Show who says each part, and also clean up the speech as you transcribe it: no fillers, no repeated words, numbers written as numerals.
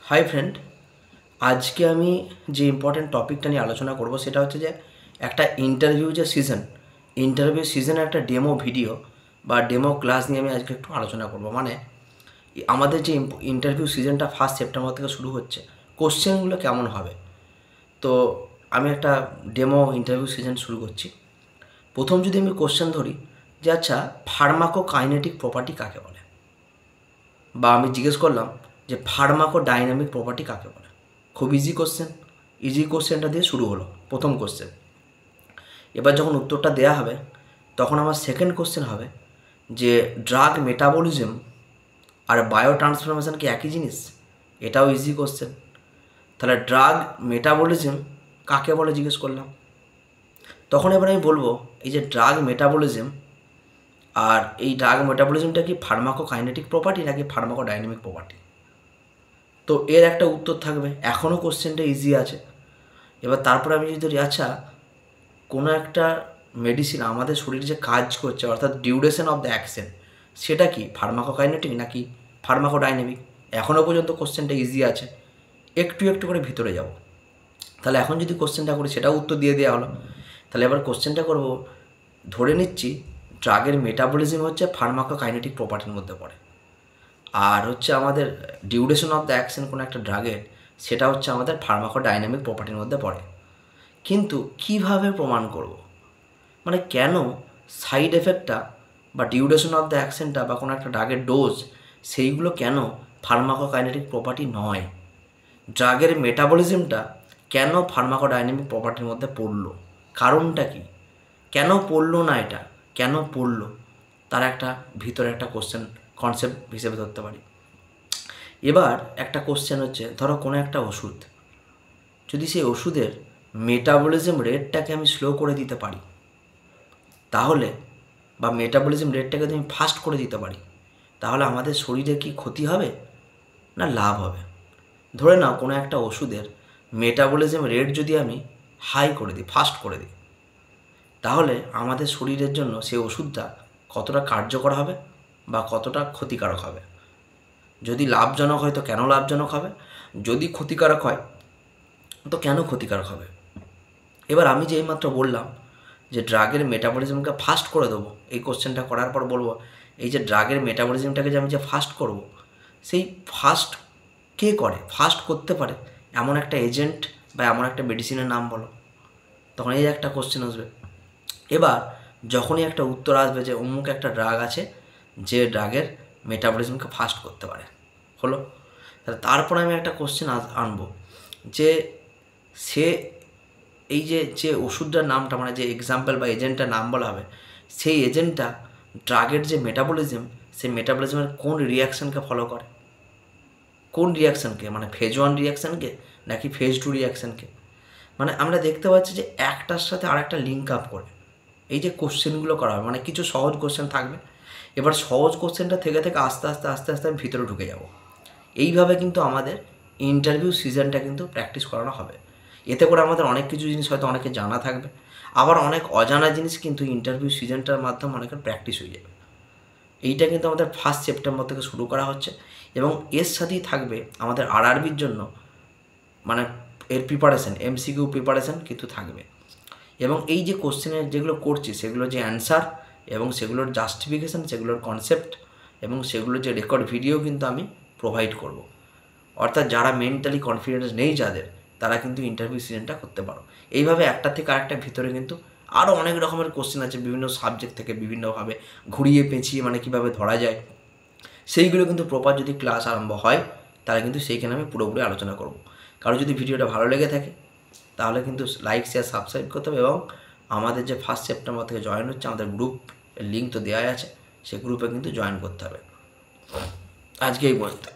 Speaker 1: Hi friend, আজকে আমি যে ইম্পর্টেন্ট টপিকটা নিয়ে আলোচনা করব সেটা হচ্ছে যে একটা ইন্টারভিউ সিজনের একটা ডেমো ভিডিও বা ডেমো ক্লাস নিয়ে আমি আজকে একটু আলোচনা করব। মানে আমাদের যে ইন্টারভিউ সিজনটা 1 সেপ্টেম্বর থেকে শুরু হচ্ছে, কোশ্চেনগুলো কেমন হবে। তো আমি একটা ডেমো ইন্টারভিউ সিজন শুরু করছি। প্রথম যদি আমি কোশ্চেন ধরি যে আচ্ছা, ফার্মাকোকাইনেটিক প্রপার্টি কাকে বলে, বা আমি জিজ্ঞেস করলাম যে ফার্মাকোডাইনামিক প্রপার্টি কাকে বলে। খুব ইজি কোশ্চেনটা দিয়ে শুরু হলো প্রথম কোশ্চেন। এবার যখন উত্তরটা দেয়া হবে তখন আমার সেকেন্ড কোশ্চেন হবে যে ড্রাগ মেটাবলিজম আর বায়ো ট্রান্সফরমেশন কি একই জিনিস? এটাও ইজি কোশ্চেন। তাহলে ড্রাগ মেটাবলিজম কাকে বলে জিজ্ঞেস করলাম, তখন এবার আমি বলবো এই যে ড্রাগ মেটাবলিজম, আর এই ড্রাগ মেটাবলিজমটা কি ফার্মাকোকাইনেটিক প্রপার্টি নাকি ফার্মাকোডাইনামিক প্রপার্টি। তো এর একটা উত্তর থাকবে। এখনও কোশ্চেনটা ইজি আছে। এবার তারপরে আমি যদি ধরি আচ্ছা, কোনো একটা মেডিসিন আমাদের শরীরে যে কাজ করছে অর্থাৎ ডিউরেশন অফ দ্য অ্যাকশন, সেটা কি ফার্মাকোকাইনেটিক নাকি ফার্মাকোডাইনামিক। এখনও পর্যন্ত কোশ্চেনটা ইজি আছে, একটু একটু করে ভিতরে যাব। তাহলে এখন যদি কোশ্চেনটা করি সেটাও উত্তর দিয়ে দেওয়া হলো। তাহলে এবার কোশ্চেনটা করব, ধরে নিচ্ছি ড্রাগের মেটাবলিজম হচ্ছে ফার্মাকোকাইনেটিক প্রপার্টির মধ্যে পড়ে, আর হচ্ছে আমাদের ডিউরেশন অফ দ্য অ্যাকশন কোনো একটা ড্রাগের, সেটা হচ্ছে আমাদের ফার্মাকোডাইনামিক প্রপার্টির মধ্যে পড়ে। কিন্তু কিভাবে প্রমাণ করব, মানে কেন সাইড এফেক্টটা বা ডিউরেশন অফ দ্য অ্যাকশনটা বা কোনো একটা ড্রাগের ডোজ, সেইগুলো কেন ফার্মাকোকাইনেটিক প্রপার্টি নয়। ড্রাগের মেটাবলিজমটা কেন ফার্মাকোডাইনামিক প্রপার্টির মধ্যে পড়লো, কারণটা কি, কেন পড়লো না, এটা কেন পড়লো, তার একটা ভিতরে একটা কোশ্চেন কনসেপ্ট হিসেবে ধরতে পারি। এবার একটা কোশ্চেন হচ্ছে, ধরো কোনো একটা ওষুধ, যদি সেই ওষুধের মেটাবলিজম রেটটাকে আমি স্লো করে দিতে পারি, তাহলে বা মেটাবলিজম রেটটাকে যদি আমি ফাস্ট করে দিতে পারি, তাহলে আমাদের শরীরে কি ক্ষতি হবে না লাভ হবে। ধরে নাও কোনো একটা ওষুধের মেটাবলিজম রেট যদি আমি হাই করে দিই, ফাস্ট করে দিই, তাহলে আমাদের শরীরের জন্য সেই ওষুধটা কতটা কার্যকর হবে বা কতটা ক্ষতিকারক হবে। যদি লাভজনক হয় তো কেন লাভজনক হবে, যদি ক্ষতিকারক হয় তো কেন ক্ষতিকারক হবে। এবার আমি যে এইমাত্র বললাম যে ড্রাগের মেটাবলিজমকে ফাস্ট করে দেবো, এই কোশ্চেনটা করার পর বলবো এই যে ড্রাগের মেটাবলিজমটাকে যে আমি যে ফাস্ট করব, সেই ফাস্ট কে করে, ফাস্ট করতে পারে এমন একটা এজেন্ট বা এমন একটা মেডিসিনের নাম বলো। তখন এই একটা কোশ্চেন আসবে। এবার যখনই একটা উত্তর আসবে যে অমুক একটা ড্রাগ আছে যে ড্রাগের মেটাবলিজমকে ফাস্ট করতে পারে, হলো। তাহলে তারপর আমি একটা কোশ্চেন আনবো যে সে এই যে ওষুধটার নামটা, মানে যে এক্সাম্পল বা এজেন্টটার নাম বলা হবে, সেই এজেন্টটা ড্রাগের যে মেটাবলিজম, সেই মেটাবলিজমের কোন রিয়াকশানকে ফলো করে, কোন রিয়াকশানকে, মানে ফেজ 1 রিয়াকশানকে নাকি ফেজ 2 রিয়াকশানকে। মানে আমরা দেখতে পাচ্ছি যে একটার সাথে আর একটা লিঙ্ক আপ করে এই যে কোশ্চেনগুলো করা হবে। মানে কিছু সহজ কোশ্চেন থাকবে, এবার সহজ কোশ্চেনটা থেকে থেকে আস্তে আস্তে আস্তে আস্তে আমি ভিতরে ঢুকে যাব। এইভাবে কিন্তু আমাদের ইন্টারভিউ সিজনটা কিন্তু প্র্যাকটিস করানো হবে। এতে করে আমাদের অনেক কিছু জিনিস হয়তো অনেকে জানা থাকবে, আবার অনেক অজানা জিনিস কিন্তু ইন্টারভিউ সিজনটার মাধ্যমে অনেকের প্র্যাকটিস হয়ে যাবে। এইটা কিন্তু আমাদের 1 সেপ্টেম্বর থেকে শুরু করা হচ্ছে, এবং এর সাথেই থাকবে আমাদের আরআরবির জন্য, মানে এর প্রিপারেশন, এমসিকিউ প্রিপারেশন কিন্তু থাকবে। এবং এই যে কোশ্চেনের যেগুলো করছি সেগুলোর যে অ্যান্সার এবং সেগুলোর জাস্টিফিকেশান, সেগুলোর কনসেপ্ট এবং সেগুলোর যে রেকর্ড ভিডিও কিন্তু আমি প্রোভাইড করব। অর্থাৎ যারা মেন্টালি কনফিডেন্স নেই যাদের, তারা কিন্তু ইন্টারভিউ সিজনটা করতে পারো। এইভাবে একটা থেকে আরেকটা ভিতরে কিন্তু আরও অনেক রকমের কোশ্চেন আছে, বিভিন্ন সাবজেক্ট থেকে বিভিন্নভাবে ঘুরিয়ে পেঁচিয়ে মানে কীভাবে ধরা যায়, সেইগুলো কিন্তু প্রপার যদি ক্লাস আরম্ভ হয় তাহলে কিন্তু সেইখানে আমি পুরোপুরি আলোচনা করব। কারো যদি ভিডিওটা ভালো লেগে থাকে তাহলে কিন্তু লাইক, শেয়ার, সাবস্ক্রাইব করতে হবে, এবং আমাদের যে 1 সেপ্টেম্বর থেকে জয়েন হচ্ছে আমাদের গ্রুপ, লিঙ্ক তো দেওয়াই আছে, সেই গ্রুপে কিন্তু জয়েন করতে হবে। আজকে এই পর্যন্ত।